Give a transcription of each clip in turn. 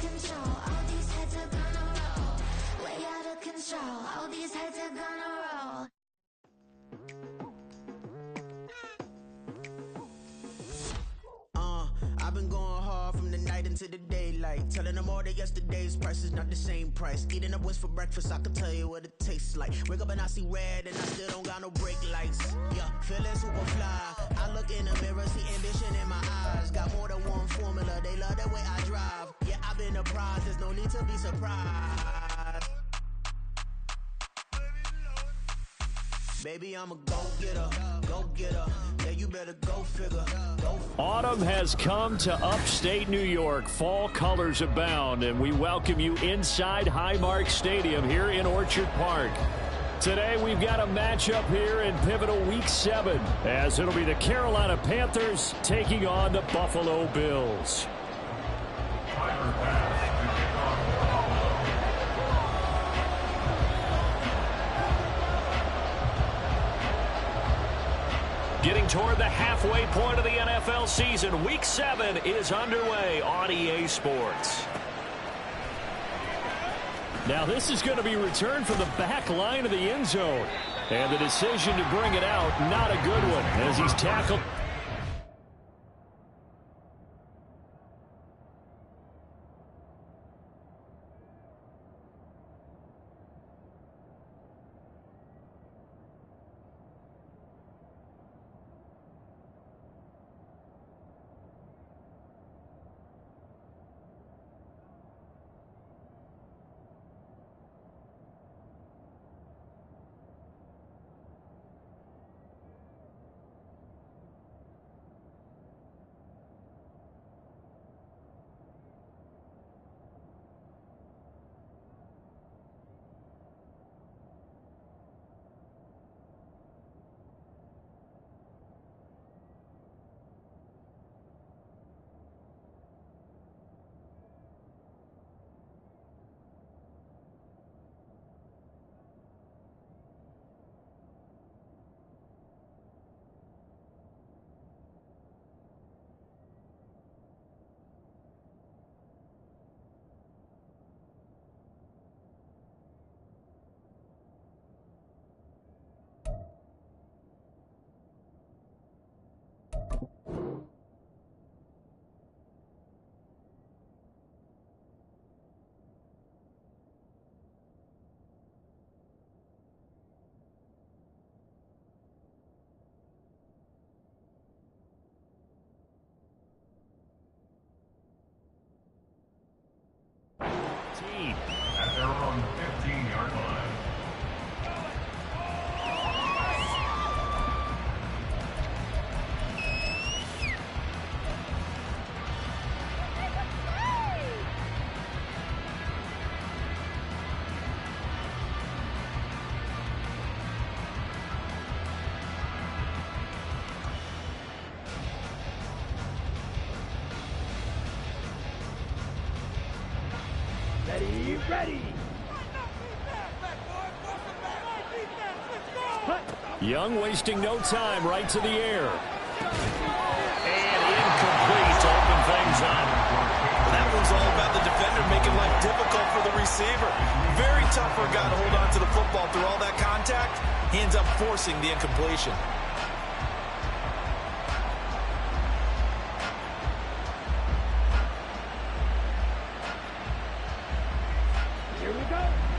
control. All these heads are gonna roll. Way out of control. All these heads are gonna roll. I've been going hard from the night into the daylight, telling them all that yesterday's price is not the same price. Eating up wings for breakfast, I can tell you what it tastes like. Wake up and I see red and I still don't got no brake lights. Yeah, feeling super fly. I look in the mirror, see ambition in my eyes. Got more than one formula, they love the way I drive. Yeah, I've been a prize, there's no need to be surprised. Baby, I'm a go-getter, go-getter. Yeah, you better go figure, go. Autumn has come to upstate New York. Fall colors abound, and we welcome you inside Highmark Stadium here in Orchard Park. Today, we've got a matchup here in pivotal Week 7, as it'll be the Carolina Panthers taking on the Buffalo Bills. Getting toward the halfway point of the NFL season, Week 7 is underway on EA Sports. Now this is going to be returned from the back line of the end zone. And the decision to bring it out, not a good one, as he's tackled. At their own 15-yard line. Ready. Young wasting no time, right to the air. And incomplete to open things up. That one's all about the defender making life difficult for the receiver. Very tough for a guy to hold on to the football through all that contact. He ends up forcing the incompletion.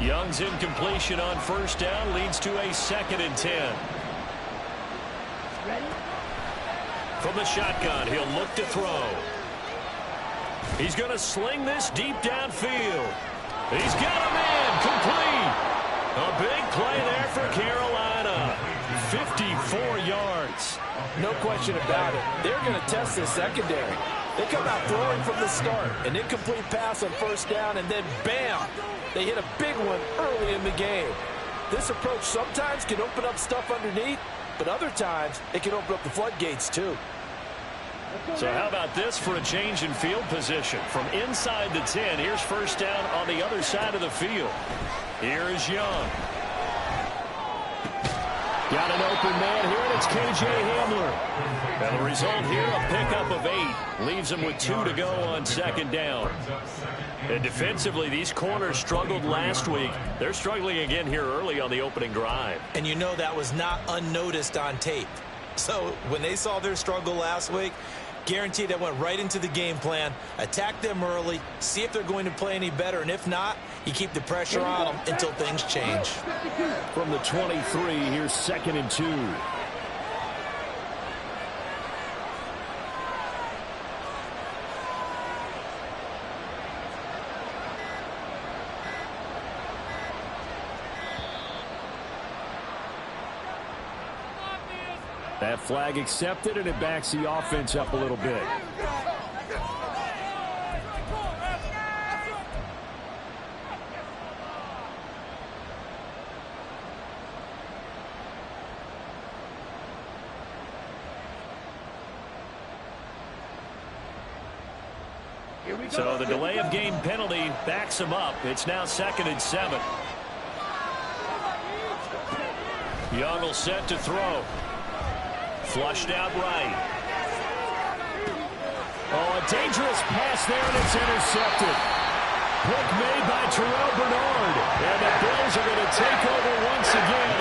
Young's incompletion on first down leads to a 2nd and 10. Ready? From the shotgun, he'll look to throw. He's going to sling this deep downfield. He's got a man complete. A big play there for Carolina. 54 yards. No question about it. They're going to test this secondary. They come out throwing from the start. An incomplete pass on first down, and then bam! They hit a big one early in the game. This approach sometimes can open up stuff underneath, but other times it can open up the floodgates too. So how about this for a change in field position? From inside the 10, here's first down on the other side of the field. Here is Young. Got an open man here, and it's K.J. Hamler. And the result here, a pickup of 8. Leaves him with 2 to go on 2nd down. And defensively, these corners struggled last week. They're struggling again here early on the opening drive. And you know that was not unnoticed on tape. So when they saw their struggle last week, guaranteed they went right into the game plan, attack them early, see if they're going to play any better, and if not, you keep the pressure on them until things change. From the 23, here's 2nd and 2. That flag accepted, and it backs the offense up a little bit. So the delay of game penalty backs him up. It's now 2nd and 7. Young will set to throw. Flushed out right. Oh, a dangerous pass there, and it's intercepted. Pick made by Terrell Bernard. And the Bills are going to take over once again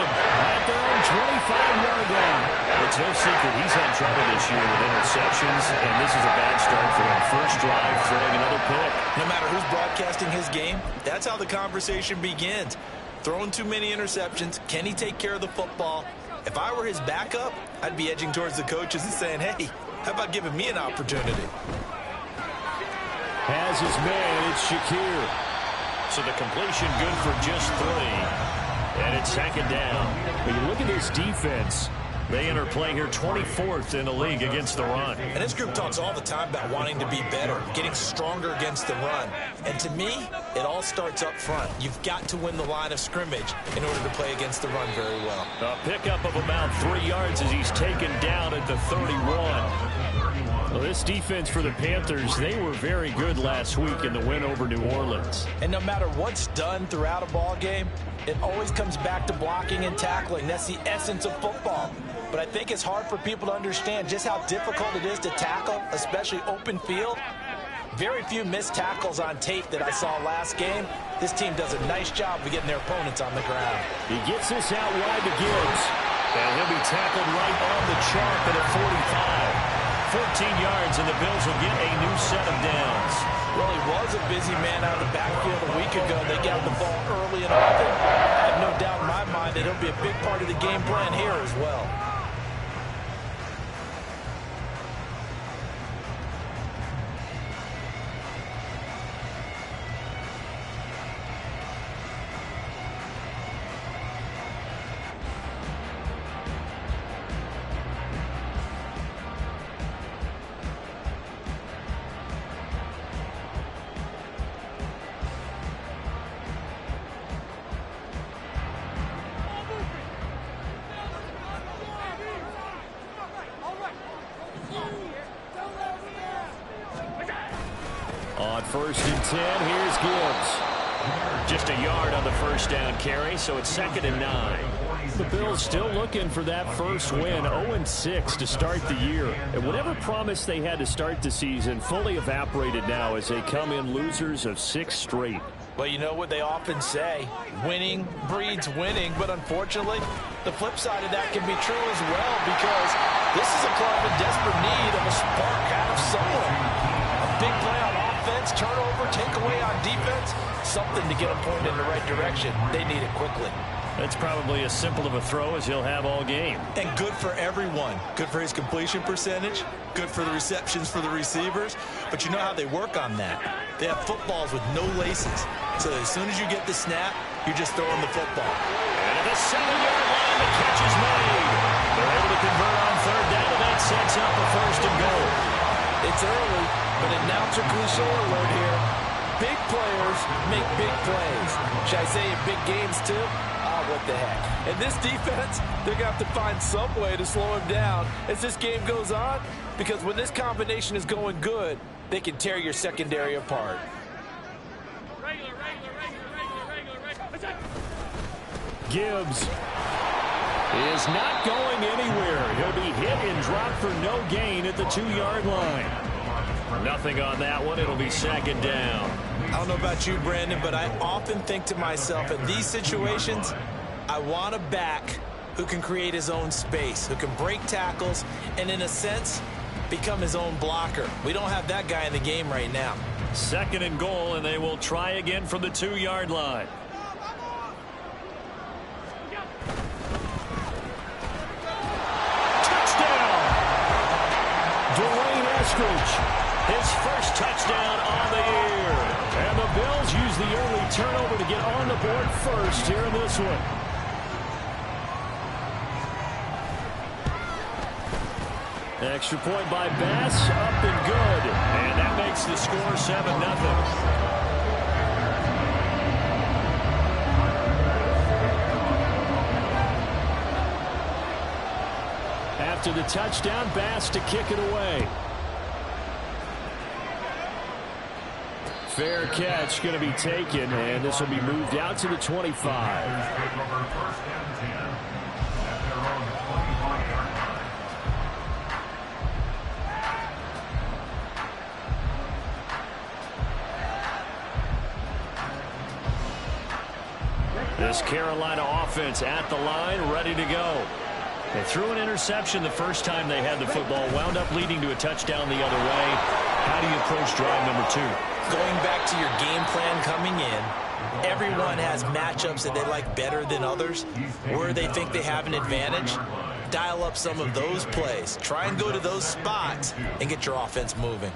at their own 25-yard line. It's no secret he's had trouble this year with interceptions, and this is a bad start for him. First drive, throwing another pick. No matter who's broadcasting his game, that's how the conversation begins. Throwing too many interceptions. Can he take care of the football? If I were his backup, I'd be edging towards the coaches and saying, hey, how about giving me an opportunity? Has his man, it's Shakir. So the completion good for just 3. And it's 2nd down. When you look at this defense, they enter play here 24th in the league against the run. And this group talks all the time about wanting to be better, getting stronger against the run. And to me, it all starts up front. You've got to win the line of scrimmage in order to play against the run very well. A pickup of about 3 yards as he's taken down at the 31. Well, this defense for the Panthers, they were very good last week in the win over New Orleans. And no matter what's done throughout a ball game, it always comes back to blocking and tackling. That's the essence of football. But I think it's hard for people to understand just how difficult it is to tackle, especially open field. Very few missed tackles on tape that I saw last game. This team does a nice job of getting their opponents on the ground. He gets this out wide to Gibbs. And he'll be tackled right on the chalk at a 45. 14 yards, and the Bills will get a new set of downs. Well, he was a busy man out of the backfield a week ago. They got the ball early and often. I have no doubt in my mind that he'll be a big part of the game plan here as well. On 1st and 10, here's Gibbs. Just a yard on the first down carry, so it's 2nd and 9. The Bills still looking for that first win, 0-6 to start the year. And whatever promise they had to start the season fully evaporated now as they come in losers of 6 straight. Well, you know what they often say, winning breeds winning, but unfortunately, the flip side of that can be true as well, because this is a club in desperate need of a spark out of someone. A big play on offense, turnover, takeaway on defense, something to get them pointed in the right direction. They need it quickly. That's probably as simple of a throw as he'll have all game. And good for everyone. Good for his completion percentage, good for the receptions for the receivers, but you know how they work on that. They have footballs with no laces. So as soon as you get the snap, you're just throwing the football. And at the 7-yard line, the catch is made. They're able to convert on 3rd down, and that sets up a 1st and goal. It's early, but announcer cliche alert here. Big players make big plays. Should I say in big games too? What the heck. And this defense, they're going to have to find some way to slow him down as this game goes on, because when this combination is going good, they can tear your secondary apart. Gibbs is not going anywhere. He'll be hit and dropped for no gain at the 2-yard line. Nothing on that one. It'll be 2nd down. I don't know about you, Brandon, but I often think to myself, in these situations, I want a back who can create his own space, who can break tackles, and in a sense, become his own blocker. We don't have that guy in the game right now. 2nd and goal, and they will try again from the 2-yard line. Touchdown! Dwayne Eskridge, his first touchdown on the year. And the Bills use the early turnover to get on the board first here in this one. Extra point by Bass, up and good. And that makes the score 7-0. After the touchdown, Bass to kick it away. Fair catch going to be taken, and this will be moved out to the 25. This Carolina offense at the line, ready to go. They threw an interception the first time they had the football, wound up leading to a touchdown the other way. How do you approach drive number 2? Going back to your game plan coming in, everyone has matchups that they like better than others. Where they think they have an advantage, dial up some of those plays. Try and go to those spots and get your offense moving.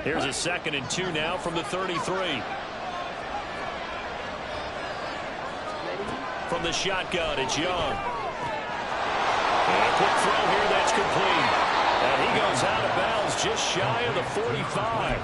Here's a 2nd and 2 now from the 33. From the shotgun, it's Young. And a quick throw here, that's complete. And he goes out of bounds just shy of the 45.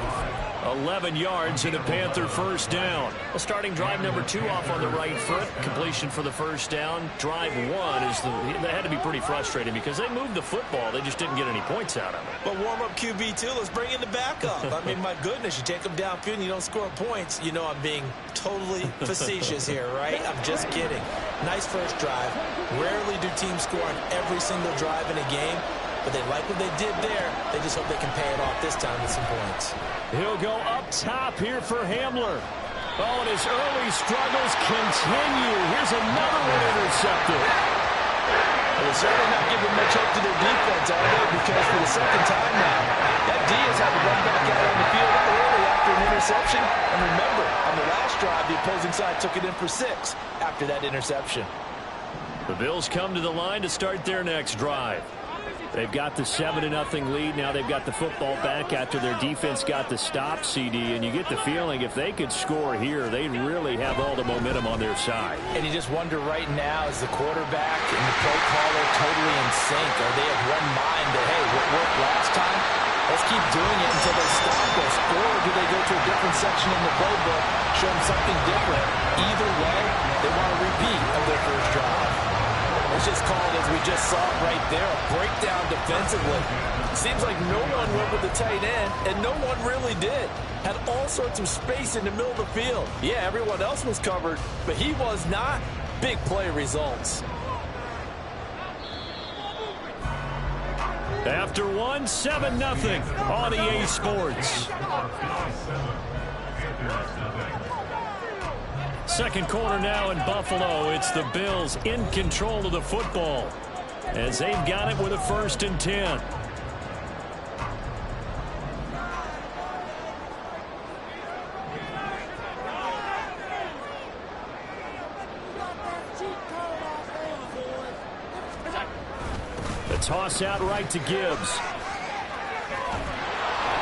11 yards and a Panther first down. Well, starting drive number 2 off on the right foot. Completion for the first down. Drive 1 is they had to be pretty frustrating because they moved the football. They just didn't get any points out of it. But warm-up QB, too. Let's bring in the backup. I mean, my goodness, you take them downfield and you don't score points. You know I'm being totally facetious here, right? I'm just kidding. Nice first drive. Rarely do teams score on every single drive in a game. But they like what they did there. They just hope they can pay it off this time with some points. He'll go up top here for Hamler. Oh, and his early struggles continue. Here's another one intercepted. Well, they're certainly not giving much hope to their defense, are they? Because for the second time now, that D has had to run back out on the field early after an interception. And remember, on the last drive, the opposing side took it in for 6 after that interception. The Bills come to the line to start their next drive. They've got the 7-0 lead. Now they've got the football back after their defense got the stop, CD. And you get the feeling if they could score here, they'd really have all the momentum on their side. And you just wonder right now, is the quarterback and the play caller totally in sync? Are they of one mind that, hey, what worked last time? Let's keep doing it until they stop us. Or do they go to a different section in the playbook, show them something different? Either way, they want a repeat of their first drive. Let's just call it as we just saw it right there, a breakdown defensively. Seems like no one went with the tight end, and no one really did. Had all sorts of space in the middle of the field. Yeah, everyone else was covered, but he was not. Big play results. After 7-0 on EA Sports. Second quarter now in Buffalo. It's the Bills in control of the football as they've got it with a 1st and 10. The toss out right to Gibbs.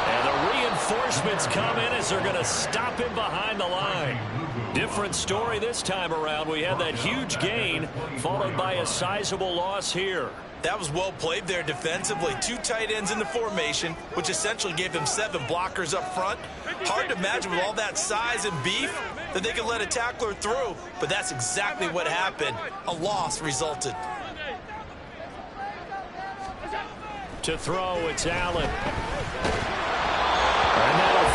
And the reinforcements come in as they're going to stop him behind the line. Different story this time around. We had that huge gain followed by a sizable loss here. That was well played there defensively. 2 tight ends in the formation, which essentially gave them 7 blockers up front. Hard to imagine with all that size and beef that they could let a tackler through, but that's exactly what happened. A loss resulted. To throw, it's Allen. And that'll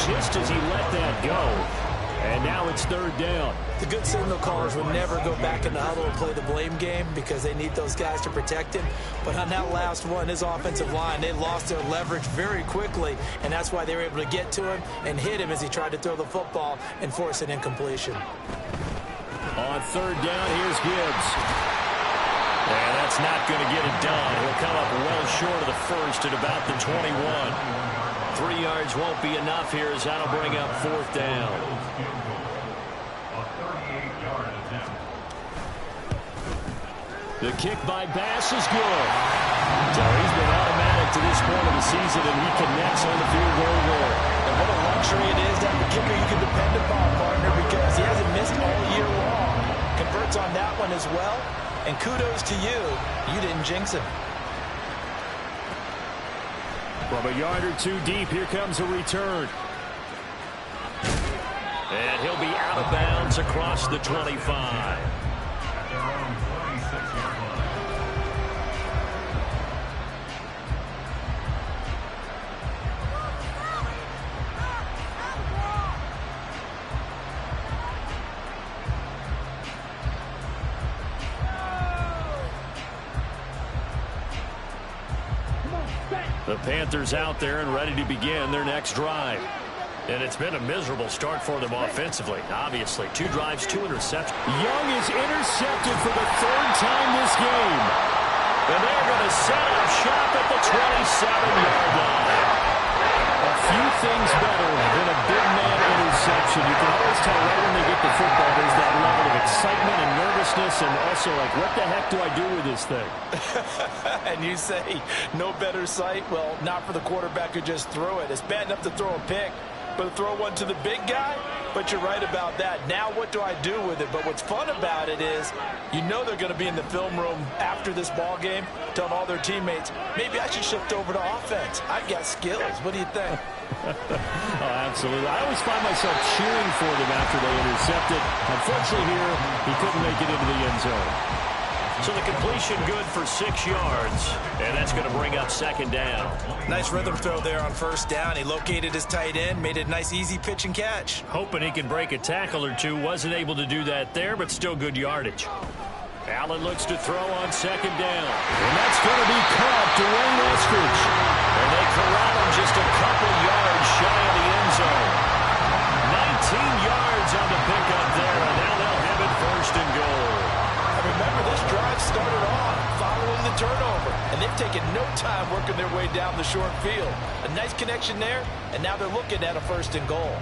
just as he let that go. And now it's third down. The good signal callers will never go back in the huddle and play the blame game because they need those guys to protect him. But on that last one, his offensive line, they lost their leverage very quickly, and that's why they were able to get to him and hit him as he tried to throw the football and force an incompletion. On third down, here's Gibbs. And that's not going to get it done. He'll come up well short of the first at about the 21. 3 yards won't be enough here as that'll bring up fourth down. The kick by Bass is good. So he's been automatic to this point of the season, and he connects on the field goal there. And what a luxury it is to have a kicker you can depend upon, partner, because he hasn't missed all year long. Converts on that one as well. And kudos to you. You didn't jinx him. From a yard or two deep, here comes a return. And he'll be out of bounds across the 25. The Panthers out there and ready to begin their next drive. And it's been a miserable start for them offensively. Obviously, 2 drives, 2 interceptions. Young is intercepted for the 3rd time this game. And they're going to set up shop at the 27-yard line. A few things better than a big man interception. You can always tell right when they get the football, there's that level of excitement and nervousness, and also like, what the heck do I do with this thing? And you say, no better sight? Well, not for the quarterback who just threw it. It's bad enough to throw a pick, but to throw one to the big guy? But you're right about that. Now what do I do with it? But what's fun about it is you know they're going to be in the film room after this ball game telling all their teammates, maybe I should shift over to offense. I've got skills. What do you think? Oh, absolutely. I always find myself cheering for them after they intercept it. Unfortunately here, he couldn't make it into the end zone. So the completion good for 6 yards, and that's going to bring up second down. Nice rhythm throw there on first down. He located his tight end, made it a nice easy pitch and catch. Hoping he can break a tackle or two. Wasn't able to do that there, but still good yardage. Allen looks to throw on second down. And that's going to be caught. Dwayne Eskridge. And they corral him just a couple yards shy of the end zone. 19 yards on the pickup there, and now they'll have it first and goal. Remember, this drive started off following the turnover, and they've taken no time working their way down the short field. A nice connection there, and now they're looking at a first and goal.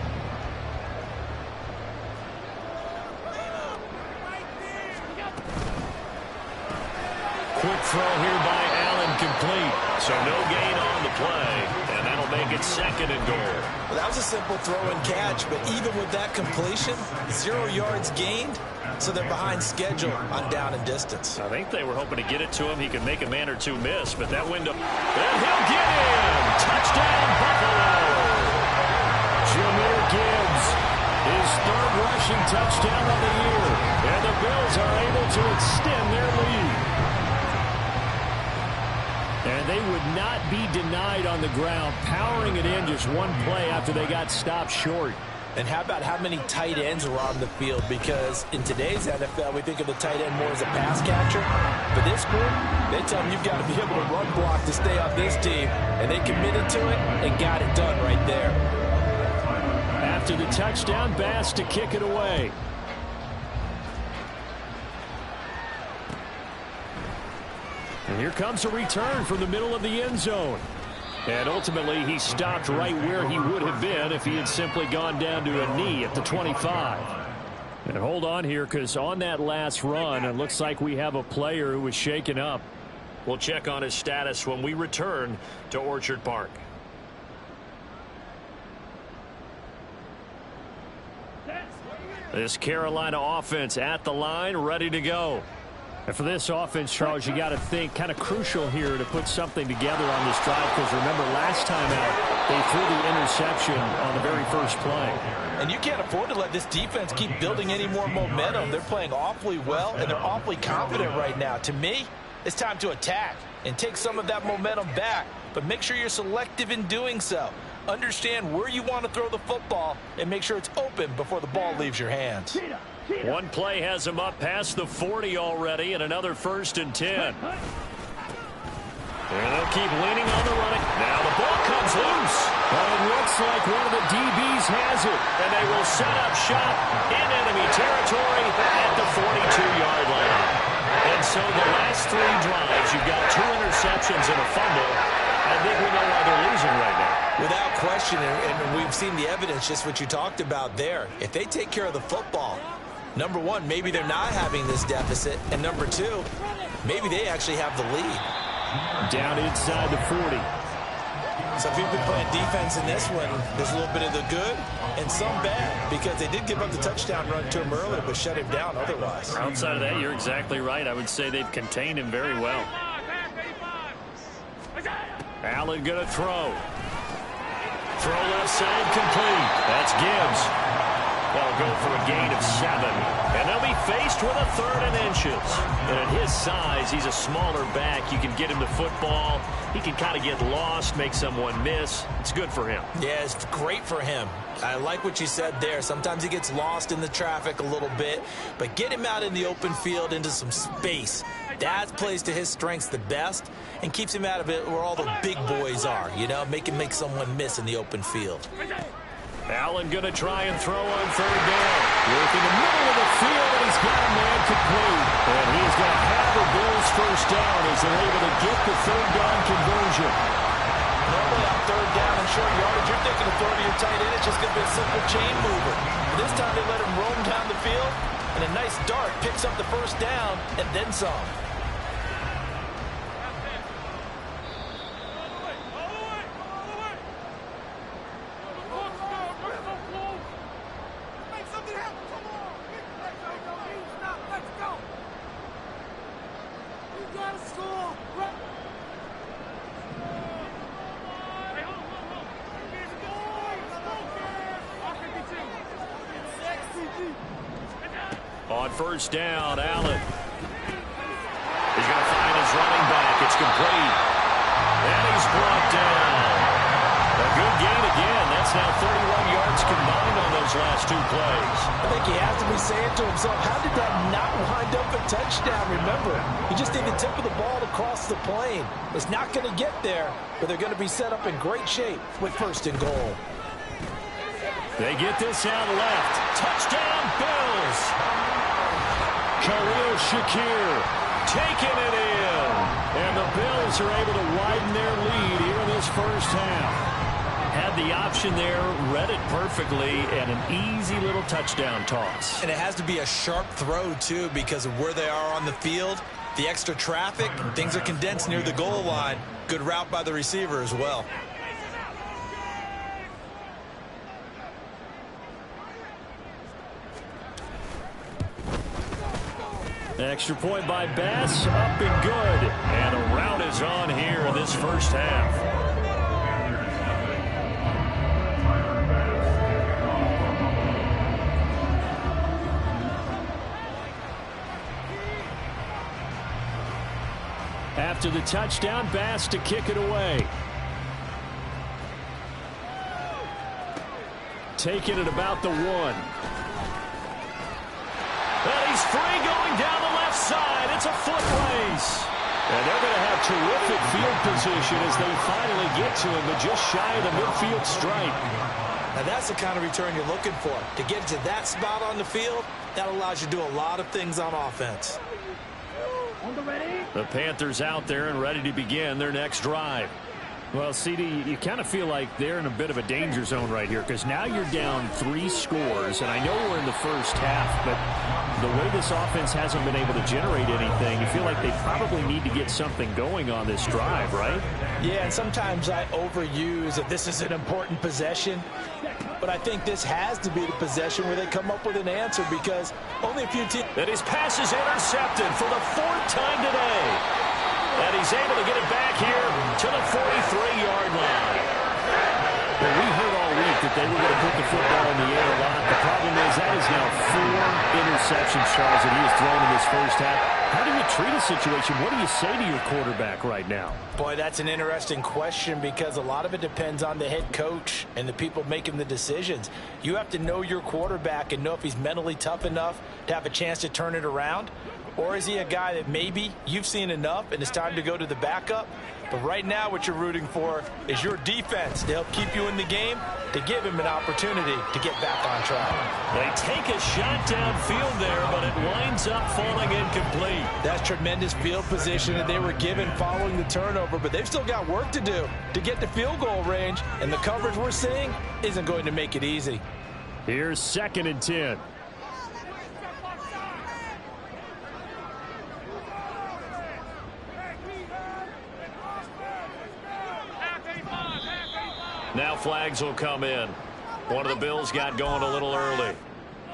Quick throw here by Allen, complete. So no gain on the play, and that'll make it second and goal. Well, that was a simple throw and catch, but even with that completion, 0 yards gained. So they're behind schedule on down and distance. I think they were hoping to get it to him. He could make a man or two miss, but that window. And he'll get in! Touchdown, Buffalo! Jahmyr Gibbs, his 3rd rushing touchdown of the year. And the Bills are able to extend their lead. And they would not be denied on the ground, powering it in just one play after they got stopped short. And how about how many tight ends are on the field? Because in today's NFL, we think of the tight end more as a pass catcher. For this group, they tell them you've got to be able to run block to stay on this team. And they committed to it and got it done right there. After the touchdown, Bass to kick it away. And here comes a return from the middle of the end zone. And ultimately, he stopped right where he would have been if he had simply gone down to a knee at the 25. And hold on here, because on that last run, it looks like we have a player who was shaken up. We'll check on his status when we return to Orchard Park. This Carolina offense at the line, ready to go. And for this offense, Charles, you got to think kind of crucial here to put something together on this drive, because remember last time out they threw the interception on the very first play. And you can't afford to let this defense keep building any more momentum. They're playing awfully well, and they're awfully confident right now. To me, it's time to attack and take some of that momentum back. but make sure you're selective in doing so. Understand where you want to throw the football and make sure it's open before the ball leaves your hands. One play has him up past the 40 already, and another 1st and 10. And they'll keep leaning on the running. Now the ball comes loose. But it looks like one of the DBs has it. And they will set up shop in enemy territory at the 42-yard line. And so the last 3 drives, you've got 2 interceptions and a fumble. I think we know why they're losing right now. Without question, and we've seen the evidence, just what you talked about there. If they take care of the football, number one, maybe they're not having this deficit. And number 2, maybe they actually have the lead. Down inside the 40. So if you've been playing defense in this one, there's a little bit of the good and some bad, because they did give up the touchdown run to him earlier, but shut him down otherwise. Outside of that, you're exactly right. I would say they've contained him very well. Allen going to throw. Throw left side complete. That's Gibbs. They'll go for a gain of 7. And they'll be faced with a 3rd and inches. And at his size, he's a smaller back. You can get him the football. He can kind of get lost, make someone miss. It's good for him. Yeah, it's great for him. I like what you said there. Sometimes he gets lost in the traffic a little bit. But get him out in the open field into some space. That plays to his strengths the best and keeps him out of it where all the big boys are. You know, make someone miss in the open field. Allen going to try and throw on 3rd down. Working the middle of the field, and he's got a man complete. And he's going to have the Bills 1st down as they're able to get the 3rd down conversion. Normally on 3rd down and short yardage, you're thinking of throw to your tight end. It's just going to be a simple chain mover. But this time they let him roam down the field, and a nice dart picks up the 1st down and then some. On 1st down, Allen. He's going to find his running back. It's complete. And he's brought down. A good gain again. That's now 31 yards combined on those last 2 plays. I think he has to be saying to himself, how did that not wind up a touchdown? Remember, he just need the tip of the ball to cross the plane. It's not going to get there, but they're going to be set up in great shape with 1st and goal. They get this out left. Touchdown, Bills. Khalil Shakir taking it in. And the Bills are able to widen their lead here in this 1st half. Had the option there, read it perfectly, and an easy little touchdown toss. And it has to be a sharp throw, too, because of where they are on the field, the extra traffic, things are condensed near the goal line. Good route by the receiver as well. Extra point by Bass, up and good. And a rout is on here in this 1st half. After the touchdown, Bass to kick it away. Taking it about the 1. And he's free going down the left side. It's a foot race. And they're going to have terrific field position as they finally get to him, but just shy of the midfield stripe. Now that's the kind of return you're looking for. To get to that spot on the field, that allows you to do a lot of things on offense. The Panthers out there and ready to begin their next drive. Well, CD, you kind of feel like they're in a bit of a danger zone right here because now you're down 3 scores, and I know we're in the 1st half, but the way this offense hasn't been able to generate anything, you feel like they probably need to get something going on this drive, right? Yeah, and sometimes I overuse that this is an important possession, but I think this has to be the possession where they come up with an answer because only a few teams... And his pass is intercepted for the 4th time today. And he's able to get it back here to the 43-yard line. Well, we heard all week that they were going to put the football in the air a lot. The problem problem is that is now 4 interceptions, Charles, that he has thrown in this first half. How do you treat a situation? What do you say to your quarterback right now? Boy, that's an interesting question because a lot of it depends on the head coach and the people making the decisions. You have to know your quarterback and know if he's mentally tough enough to have a chance to turn it around. Or is he a guy that maybe you've seen enough and it's time to go to the backup? But right now what you're rooting for is your defense to help keep you in the game, to give him an opportunity to get back on track. They take a shot downfield there, but it winds up falling incomplete. That's tremendous field position that they were given following the turnover, but they've still got work to do to get the field goal range, and the coverage we're seeing isn't going to make it easy. Here's 2nd and 10. Now flags will come in. One of the Bills got going a little early.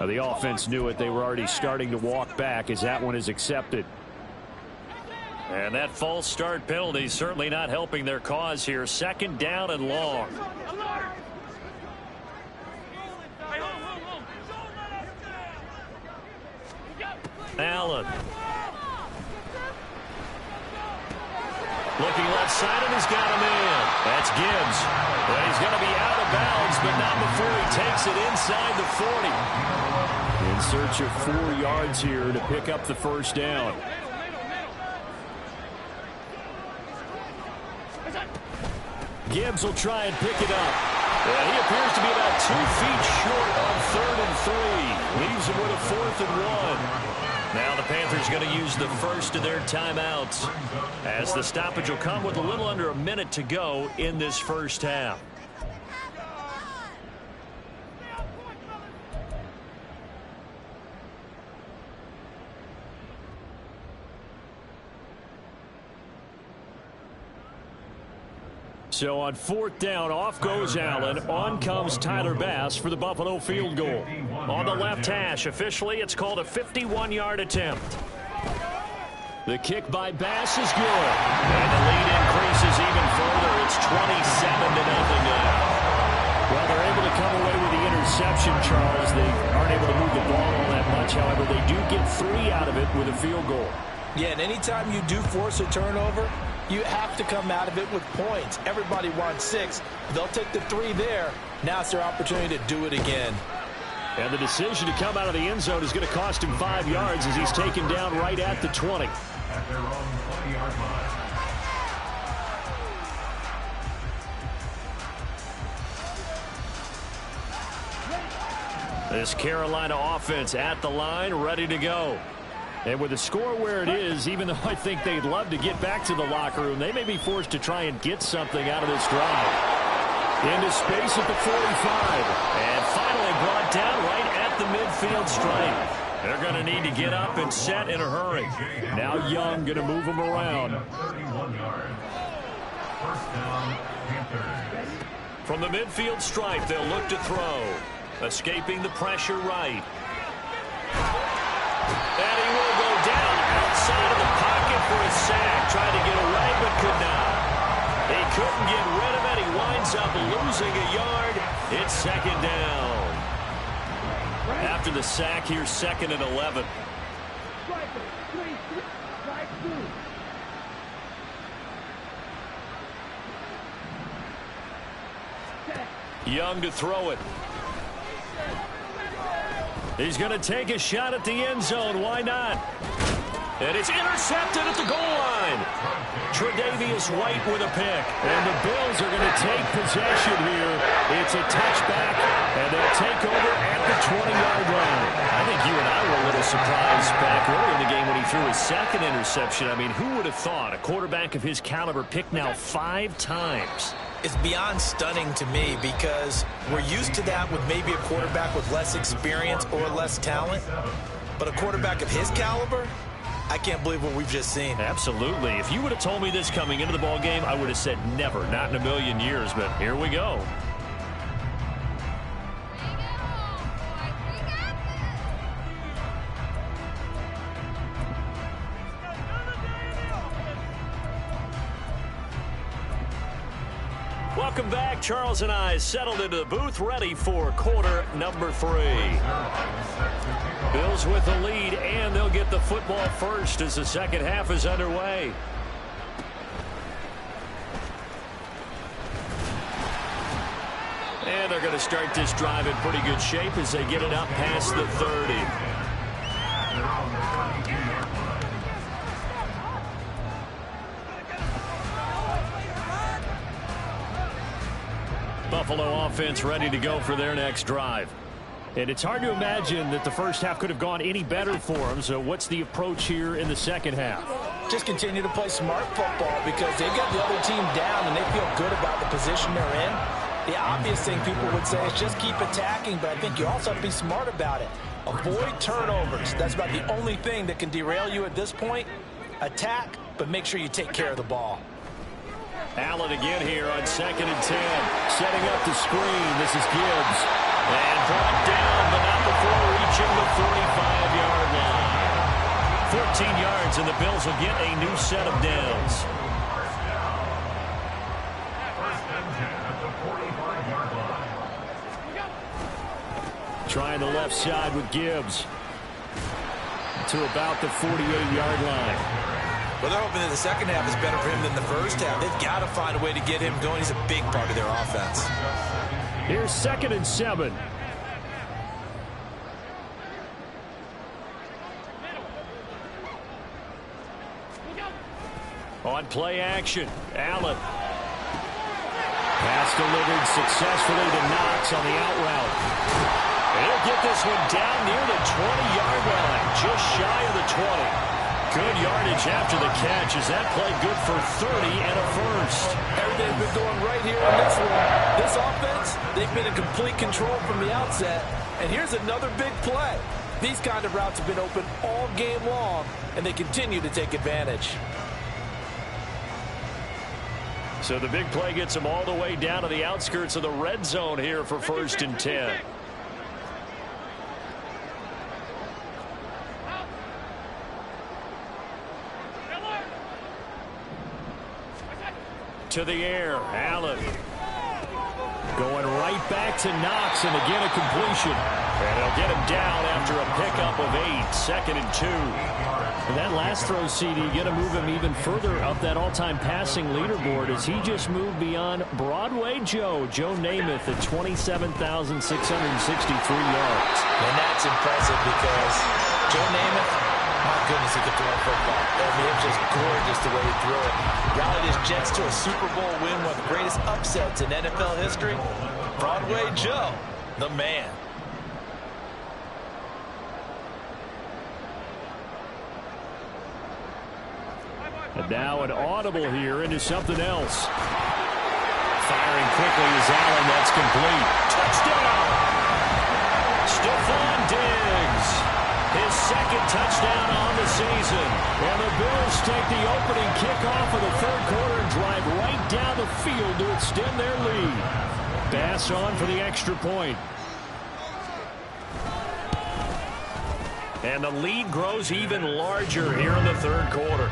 The offense knew it. They were already starting to walk back as that one is accepted. And that false start penalty certainly not helping their cause here. 2nd down and long. Allen. Looking left side, and he's got him in. That's Gibbs. Well, he's going to be out of bounds, but not before he takes it inside the 40. In search of 4 yards here to pick up the first down. Gibbs will try and pick it up. Well, he appears to be about 2 feet short on 3rd and 3. Leaves him with a 4th and 1. Now the Panthers going to use the first of their timeouts as the stoppage will come with a little under a minute to go in this first half. So on 4th down, off goes Allen. On comes Tyler Bass for the Buffalo field goal. On the left hash, officially it's called a 51-yard attempt. The kick by Bass is good. And the lead increases even further. It's 27-0 now. Well, they're able to come away with the interception, Charles. They aren't able to move the ball all that much. However, they do get 3 out of it with a field goal. Yeah, and anytime you do force a turnover, you have to come out of it with points. Everybody wants 6. They'll take the 3 there. Now it's their opportunity to do it again. And the decision to come out of the end zone is going to cost him 5 yards as he's taken down right at the 20. At their own 20-yard line. This Carolina offense at the line, ready to go. And with the score where it is, even though I think they'd love to get back to the locker room, they may be forced to try and get something out of this drive. Into space at the 45. And finally brought down right at the midfield stripe. They're going to need to get up and set in a hurry. Now Young going to move them around. 31 yards. First down, Panthers. From the midfield stripe, they'll look to throw. Escaping the pressure right. And he will go down outside of the pocket for a sack. Tried to get away, but could not. He couldn't get rid of it. He winds up losing a yard. It's 2nd down. After the sack, here's 2nd and 11. Young to throw it. He's going to take a shot at the end zone. Why not? And it's intercepted at the goal line. Tre'Davious White with a pick. And the Bills are going to take possession here. It's a touchback, and they'll take over at the 20-yard line. I think you and I were a little surprised back earlier in the game when he threw his 2nd interception. I mean, who would have thought a quarterback of his caliber picked now 5 times? It's beyond stunning to me because we're used to that with maybe a quarterback with less experience or less talent. But a quarterback of his caliber, I can't believe what we've just seen. Absolutely. If you would have told me this coming into the ball game, I would have said never, not in a million years. But here we go. Welcome back Charles and I settled into the booth, ready for quarter number 3. Bills with the lead, and they'll get the football first as the second half is underway. And they're going to start this drive in pretty good shape as they get it up past the 30. Buffalo offense ready to go for their next drive. And it's hard to imagine that the first half could have gone any better for them. So what's the approach here in the second half? Just continue to play smart football because they got the other team down and they feel good about the position they're in. The obvious thing people would say is just keep attacking, but I think you also have to be smart about it. Avoid turnovers. That's about the only thing that can derail you at this point. Attack, but make sure you take care of the ball. Allen again here on 2nd and 10. Setting up the screen. This is Gibbs. And brought down, but not before reaching the 45-yard line. 14 yards, and the Bills will get a new set of downs. Trying the left side with Gibbs. To about the 48-yard line. Well, they're hoping that the second half is better for him than the first half. They've got to find a way to get him going. He's a big part of their offense. Here's 2nd and 7. On play action, Allen. Pass delivered successfully to Knox on the out route. He'll get this one down near the 20-yard line, just shy of the 20. Good yardage after the catch. Is that play good for 30 and a first? Everything's been going right here in this one. This offense, they've been in complete control from the outset. And here's another big play. These kind of routes have been open all game long, and they continue to take advantage. So the big play gets them all the way down to the outskirts of the red zone here for 1st and 10. To the air, Allen. Going right back to Knox, and again a completion. And they'll get him down after a pickup of 8, 2nd and 2. And that last throw, CD, going to move him even further up that all-time passing leaderboard as he just moved beyond Broadway Joe Namath at 27,663 yards. And that's impressive because Joe Namath, my goodness, he could throw a football. I mean, it was just gorgeous the way he threw it. Rallied his Jets to a Super Bowl win, one of the greatest upsets in NFL history. Broadway Joe, the man. And now an audible here into something else. Firing quickly is Allen. That's complete. Touchdown! Stephon Diggs. His second touchdown on the season. And the Bills take the opening kickoff of the third quarter and drive right down the field to extend their lead. Bass on for the extra point. And the lead grows even larger here in the third quarter.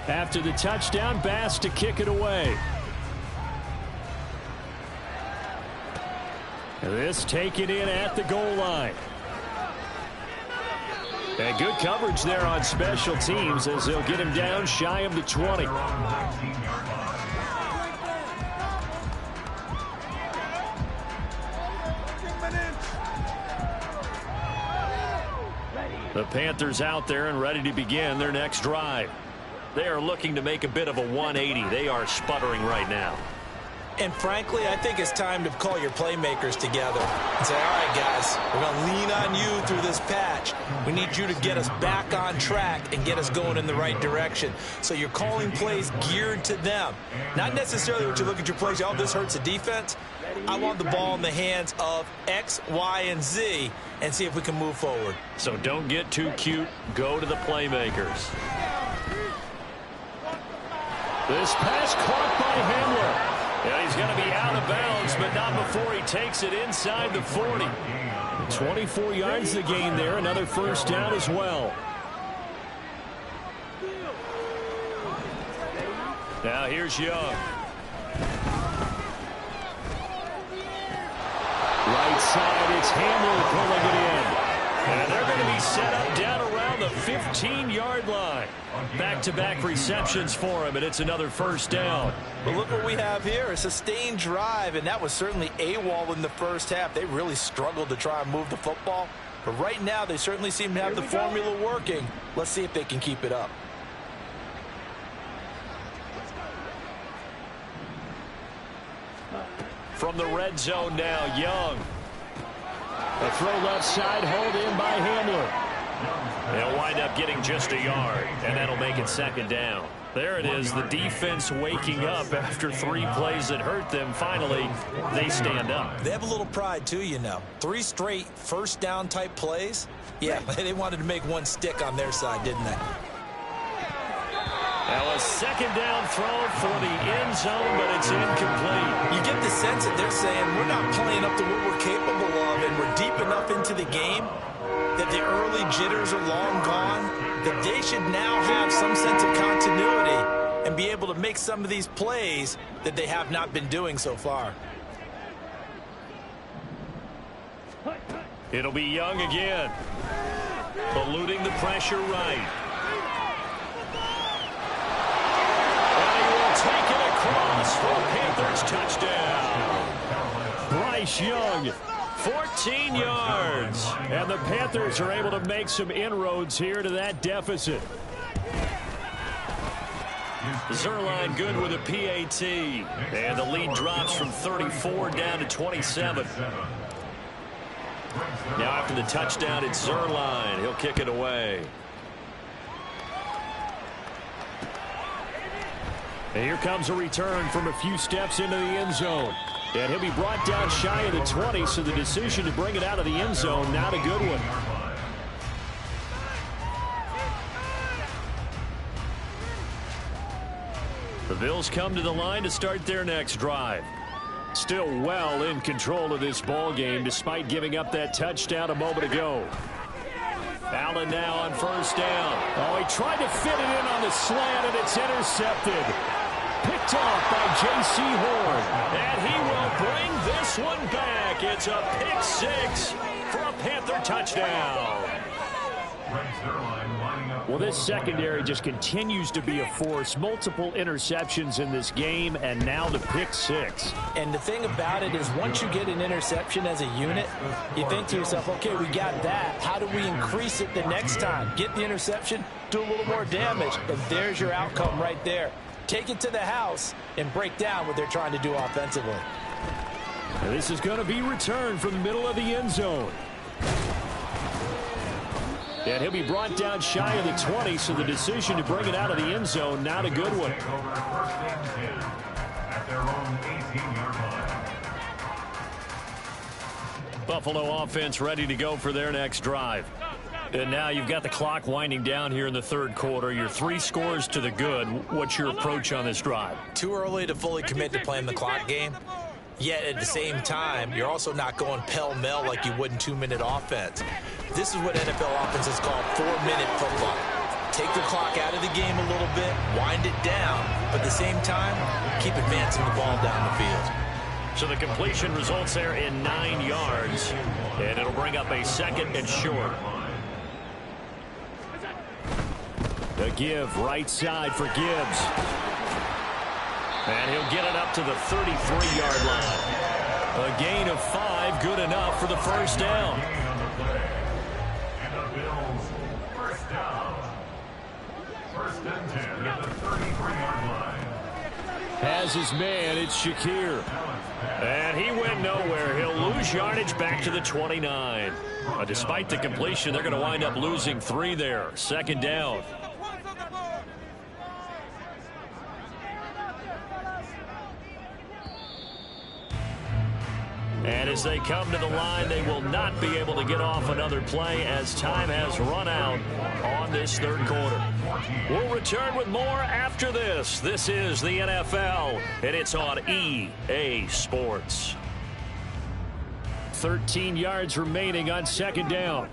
After the touchdown, Bass to kick it away. This taken in at the goal line. And good coverage there on special teams as they'll get him down shy of the 20. The Panthers out there and ready to begin their next drive. They are looking to make a bit of a 180. They are sputtering right now. And frankly, I think it's time to call your playmakers together and say, all right, guys, we're going to lean on you through this patch. We need you to get us back on track and get us going in the right direction. So you're calling plays geared to them. Not necessarily what you look at your plays, oh, this hurts the defense. I want the ball in the hands of X, Y, and Z and see if we can move forward. So don't get too cute. Go to the playmakers. This pass caught by Hamler. And he's going to be out of bounds, but not before he takes it inside the 40. 24 yards to gain there. Another first down as well. Now here's Young. Right side, it's Hamler pulling it in. And they're going to be set up down around the 15-yard line. Back-to-back receptions for him, and it's another first down. But look what we have here, a sustained drive, and that was certainly AWOL in the first half. They really struggled to try and move the football. But right now, they certainly seem to have the formula working. Let's see if they can keep it up. From the red zone now, Young. A throw left side, hauled in by Hamler. They'll wind up getting just a yard, and that'll make it second down. There it is, the defense waking up after 3 plays that hurt them. Finally, they stand up. They have a little pride, too, you know. 3 straight first down type plays. Yeah, they wanted to make one stick on their side, didn't they? Now a second down throw for the end zone, but it's incomplete. You get the sense that they're saying we're not playing up to what we're capable of, and we're deep enough into the game that the early jitters are long gone, that they should now have some sense of continuity and be able to make some of these plays that they have not been doing so far. It'll be Young again. Eluding the pressure right. Take it across for a Panthers touchdown. Bryce Young, 14 yards. And the Panthers are able to make some inroads here to that deficit. Zerline good with a PAT. And the lead drops from 34 down to 27. Now after the touchdown, it's Zerline. He'll kick it away. And here comes a return from a few steps into the end zone. And he'll be brought down shy of the 20, so the decision to bring it out of the end zone, not a good one. The Bills come to the line to start their next drive. Still well in control of this ball game, despite giving up that touchdown a moment ago. Allen now on first down. Oh, he tried to fit it in on the slant, and it's intercepted. Picked off by J.C. Horn. And he will bring this one back. It's a pick 6 for a Panther touchdown. Well, this secondary just continues to be a force. Multiple interceptions in this game, and now the pick 6. And the thing about it is once you get an interception as a unit, you think to yourself, okay, we got that. How do we increase it the next time? Get the interception, do a little more damage, and there's your outcome right there. Take it to the house and break down what they're trying to do offensively. And this is going to be returned from the middle of the end zone. And he'll be brought down shy of the 20, so the decision to bring it out of the end zone, not a good one. Buffalo offense ready to go for their next drive. And now you've got the clock winding down here in the third quarter. You're 3 scores to the good. What's your approach on this drive? Too early to fully commit to playing the clock game. Yet at the same time, you're also not going pell-mell like you would in 2-minute offense. This is what NFL offenses call 4-minute football. Take the clock out of the game a little bit, wind it down, but at the same time, keep advancing the ball down the field. So the completion results there in 9 yards, and it'll bring up a 2nd and short. The give right side for Gibbs. And he'll get it up to the 33-yard line. A gain of 5, good enough for the first down. And the Bills first down. First and 10 at the 33-yard line. Has his man, it's Shakir. And he went nowhere. He'll lose yardage back to the 29. Despite the completion, they're going to wind up losing 3 there. Second down. And as they come to the line, they will not be able to get off another play as time has run out on on this third quarter. We'll return with more after this. This is the NFL, and it's on EA Sports. 13 yards remaining on second down.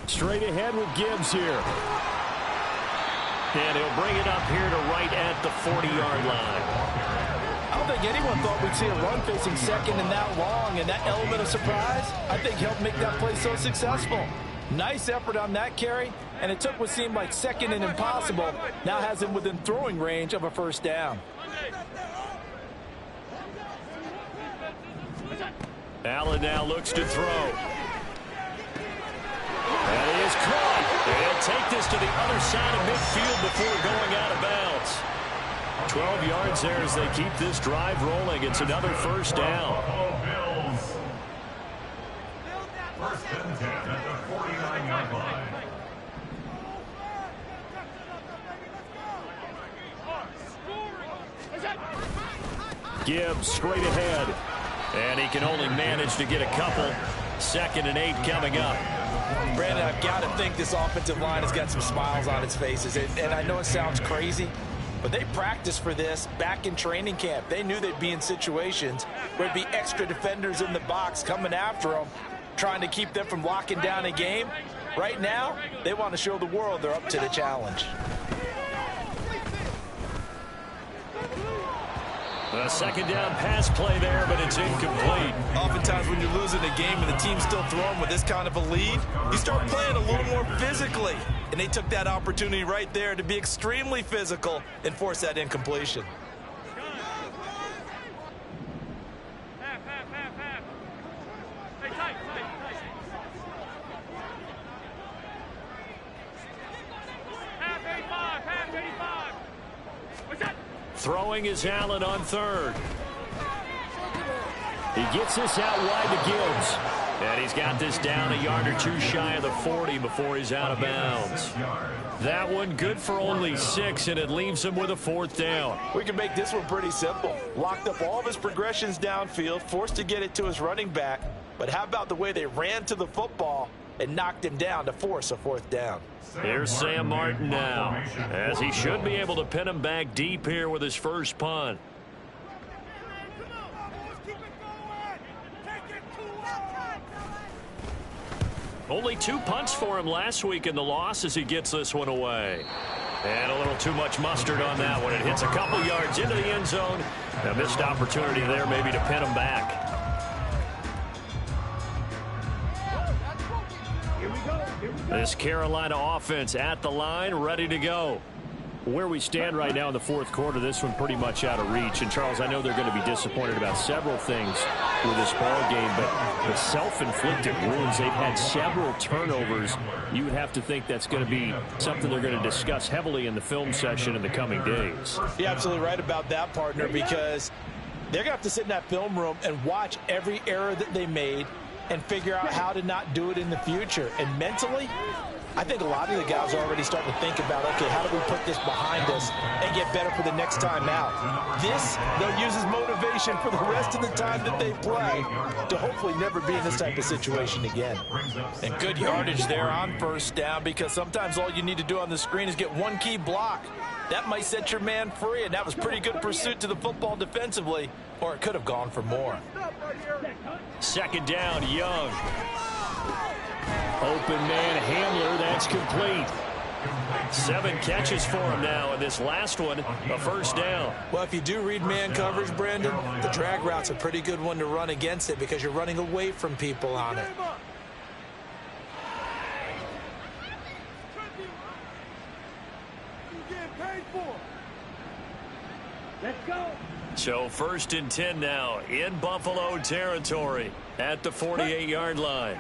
Straight ahead with Gibbs here. And he'll bring it up here to right at the 40-yard line. I don't think anyone thought we'd see a run facing second and that long, and that element of surprise, I think, helped make that play so successful. Nice effort on that carry, and it took what seemed like second and impossible. Now has him within throwing range of a first down. Allen now looks to throw. And he is caught. They'll take this to the other side of midfield before going out of bounds. 12 yards there as they keep this drive rolling. It's another first down. Bills. First and 10 at the 49-yard line. Gibbs straight ahead. And he can only manage to get a couple. 2nd and 8 coming up. Brandon, I've got to think this offensive line has got some smiles on its faces. And I know it sounds crazy, but they practiced for this back in training camp. They knew they'd be in situations where there'd be extra defenders in the box coming after them, trying to keep them from locking down a game. Right now, they want to show the world they're up to the challenge. A second down pass play there, but it's incomplete. Oftentimes when you're losing a game and the team's still throwing with this kind of a lead, you start playing a little more physically. And they took that opportunity right there to be extremely physical and force that incompletion. Throwing is Allen on 3rd. He gets this out wide to Gibbs. And he's got this down a yard or two shy of the 40 before he's out of bounds. That one good for only 6, and it leaves him with a 4th down. We can make this one pretty simple. Locked up all of his progressions downfield, forced to get it to his running back. But how about the way they ran to the football and knocked him down to force a 4th down? Here's Sam Martin now, as he should be able to pin him back deep here with his first punt. Only 2 punts for him last week in the loss as he gets this one away. And a little too much mustard on that one. It hits a couple yards into the end zone. A missed opportunity there maybe to pin him back. This Carolina offense at the line, ready to go. Where we stand right now in the 4th quarter, this one pretty much out of reach. And, Charles, I know they're going to be disappointed about several things with this ball game, but the self-inflicted wounds, they've had several turnovers. You would have to think that's going to be something they're going to discuss heavily in the film session in the coming days. You're absolutely right about that, partner, because they're going to have to sit in that film room and watch every error that they made and figure out how to not do it in the future. And mentally, I think a lot of the guys are already starting to think about, okay, how do we put this behind us and get better for the next time out? This, they'll use as motivation for the rest of the time that they play to hopefully never be in this type of situation again. And good yardage there on first down, because sometimes all you need to do on the screen is get one key block. That might set your man free, and that was pretty good pursuit to the football defensively, or it could have gone for more. Second down, Young. Open man Hamler, that's complete. 7 catches for him now, and this last one, a first down. Well, if you do read man coverage, Brandon, the drag route's a pretty good one to run against it because you're running away from people on it. Let's go. So 1st and 10 now in Buffalo territory at the 48-yard line.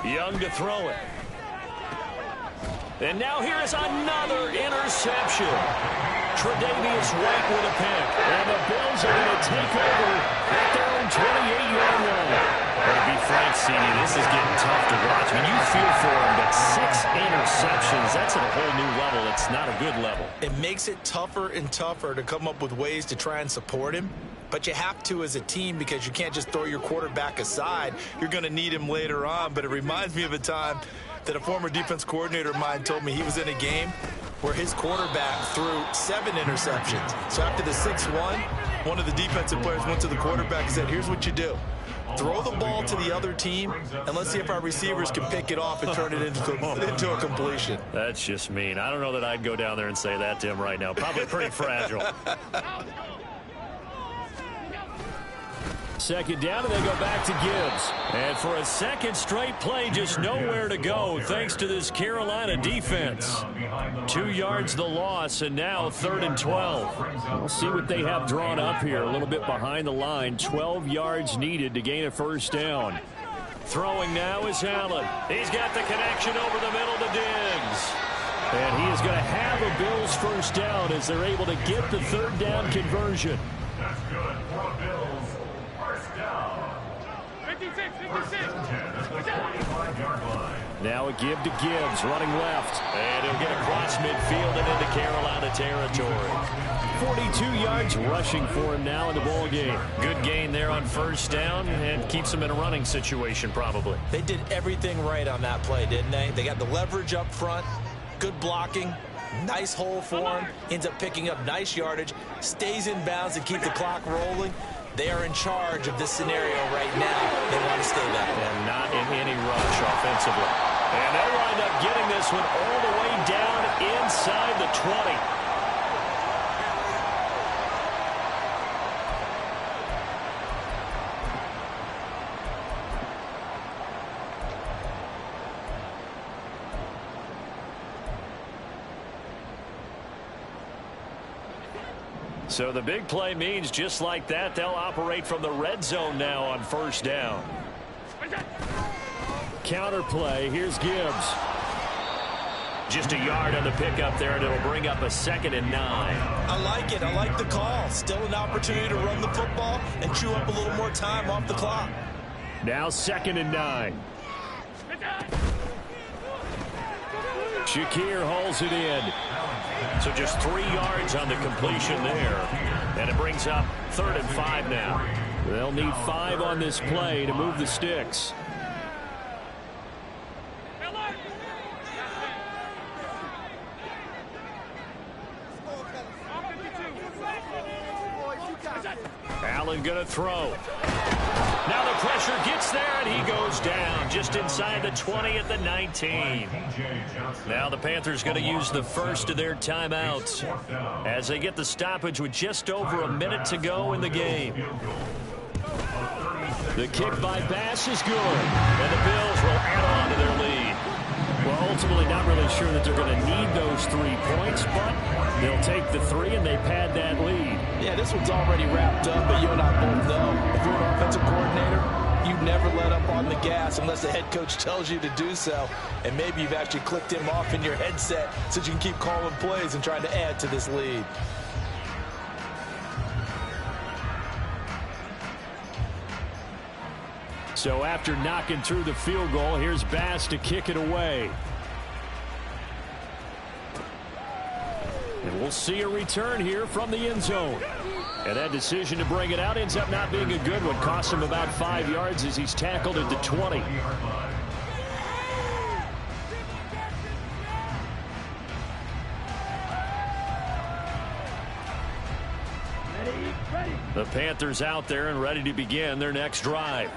Young to throw it. And now here is another interception. Tre'Davious White with a pick. And the Bills are going to take over at their own 28-yard line. Well, to be frank, CD, this is getting tough to watch. I mean, you feel for him, but 6 interceptions, that's at a whole new level. It's not a good level. It makes it tougher and tougher to come up with ways to try and support him. but you have to as a team because you can't just throw your quarterback aside. You're going to need him later on, but it reminds me of a time that a former defense coordinator of mine told me he was in a game where his quarterback threw 7 interceptions. So after the 6-1, one of the defensive players went to the quarterback and said, here's what you do. Throw the ball to the other team, and let's see if our receivers can pick it off and turn it into a completion. That's just mean. I don't know that I'd go down there and say that to him right now. Probably pretty fragile. Second down, and they go back to Gibbs. And for a second straight play, just nowhere to go thanks to this Carolina defense. 2 yards the loss, and now 3rd and 12. We'll see what they have drawn up here. A little bit behind the line. 12 yards needed to gain a first down. Throwing now is Allen. He's got the connection over the middle to Diggs. And he is going to have a Bills first down as they're able to get the 3rd down conversion. That's good for a Bills. First down. 56. Now a give to Gibbs, running left. And he'll get across midfield and into Carolina territory. 42 yards rushing for him now in the ball game. Good gain there on first down and keeps him in a running situation probably. They did everything right on that play, didn't they? They got the leverage up front, good blocking, nice hole for him, ends up picking up nice yardage, stays in bounds to keep the clock rolling. They are in charge of this scenario right now. They want to stay that way. And not in any rush offensively. And they'll wind up getting this one all the way down inside the 20. So the big play means just like that, they'll operate from the red zone now on first down. Counter play. Here's Gibbs. Just a yard on the pickup there, and it'll bring up a 2nd and 9. I like it. I like the call. Still an opportunity to run the football and chew up a little more time off the clock. Now 2nd and 9. Shakir hauls it in. So just 3 yards on the completion there. And it brings up 3rd and 5 now. They'll need 5 on this play to move the sticks. Allen gonna throw. Now the pressure gets there, and he goes down just inside the 20 at the 19. Now the Panthers going to use the first of their timeouts as they get the stoppage with just over a minute to go in the game. The kick by Bass is good, and the Bills will add on to their lead. Well, ultimately not really sure that they're going to need those 3 points, but they'll take the 3 and they pad that lead. Yeah, this one's already wrapped up, but you and I both know if you're an offensive coordinator, you never let up on the gas unless the head coach tells you to do so. And maybe you've actually clicked him off in your headset so you can keep calling plays and trying to add to this lead. So after knocking through the field goal, here's Bass to kick it away. And we'll see a return here from the end zone. And that decision to bring it out ends up not being a good one. Costs him about 5 yards as he's tackled at the 20. The Panthers out there and ready to begin their next drive.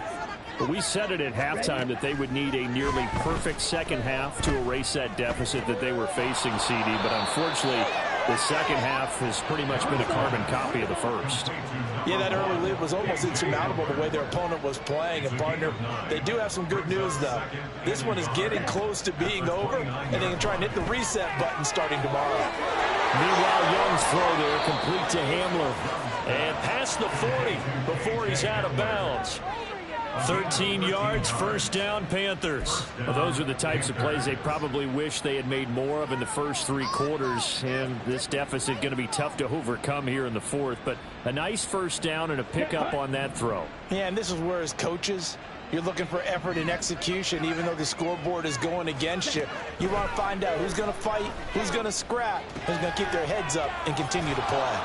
But we said it at halftime that they would need a nearly perfect second half to erase that deficit that they were facing, CD. But unfortunately, the second half has pretty much been a carbon copy of the first. Yeah, that early lead was almost insurmountable the way their opponent was playing. And, partner, they do have some good news, though. This one is getting close to being over, and they can try and hit the reset button starting tomorrow. Meanwhile, Young's throw there complete to Hamler. And past the 40 before he's out of bounds. 13 yards, first down, Panthers. Well, those are the types of plays they probably wish they had made more of in the first 3 quarters. And this deficit going to be tough to overcome here in the 4th. But a nice first down and a pickup on that throw. Yeah, and this is where as coaches, you're looking for effort and execution. Even though the scoreboard is going against you, you want to find out who's going to fight, who's going to scrap, who's going to keep their heads up and continue to play.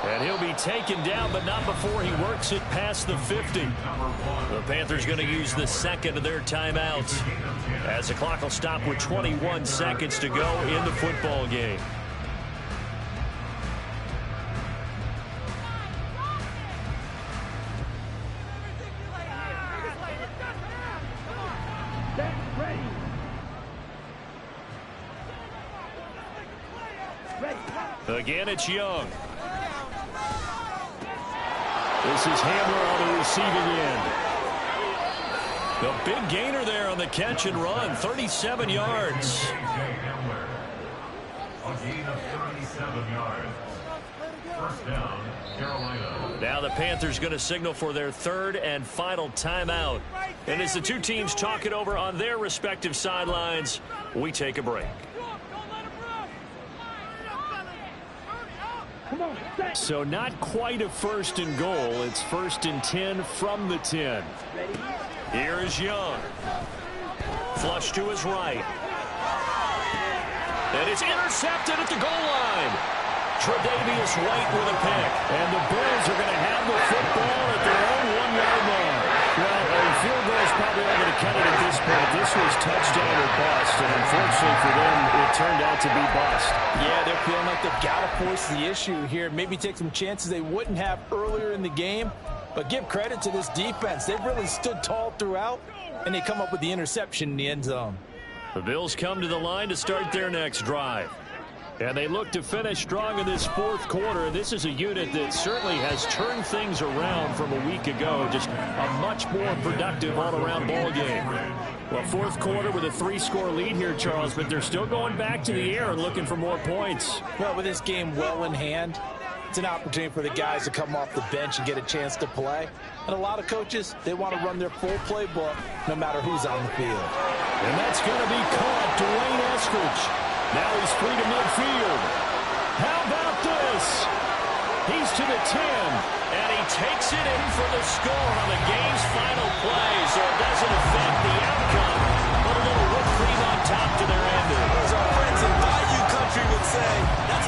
And he'll be taken down, but not before he works it past the 50. The Panthers going to use the second of their timeouts as the clock will stop with 21 seconds to go in the football game. Again, it's Young. This is Hamler on the receiving end. The big gainer there on the catch and run, 37 yards. A gain of 37 yards. First down, Carolina. Now the Panthers going to signal for their third and final timeout. And as the two teams talk it over on their respective sidelines, we take a break. So not quite a first and goal. It's first and 10 from the 10. Here is Young. Flush to his right. And it's intercepted at the goal line. Tre'Davious White with a pick. And the Bills are going to have the football at their own 1-yard line. Well, a field goal is probably not going to cut it at this point. This was touchdown or bust, and unfortunately for them, it turned out to be bust. Yeah, they're feeling like they've got to force the issue here. Maybe take some chances they wouldn't have earlier in the game. But give credit to this defense. They've really stood tall throughout, and they come up with the interception in the end zone. The Bills come to the line to start their next drive. And they look to finish strong in this fourth quarter. This is a unit that certainly has turned things around from a week ago. Just a much more productive all-around ball game. Well, fourth quarter with a 3-score lead here, Charles, but they're still going back to the air and looking for more points. Well, with this game well in hand, it's an opportunity for the guys to come off the bench and get a chance to play. And a lot of coaches, they want to run their full playbook no matter who's on the field. And that's going to be caught. Dwayne Eskridge. Now he's free to midfield. How about this? He's to the 10. And he takes it in for the score on the game's final play. So it doesn't affect the outcome.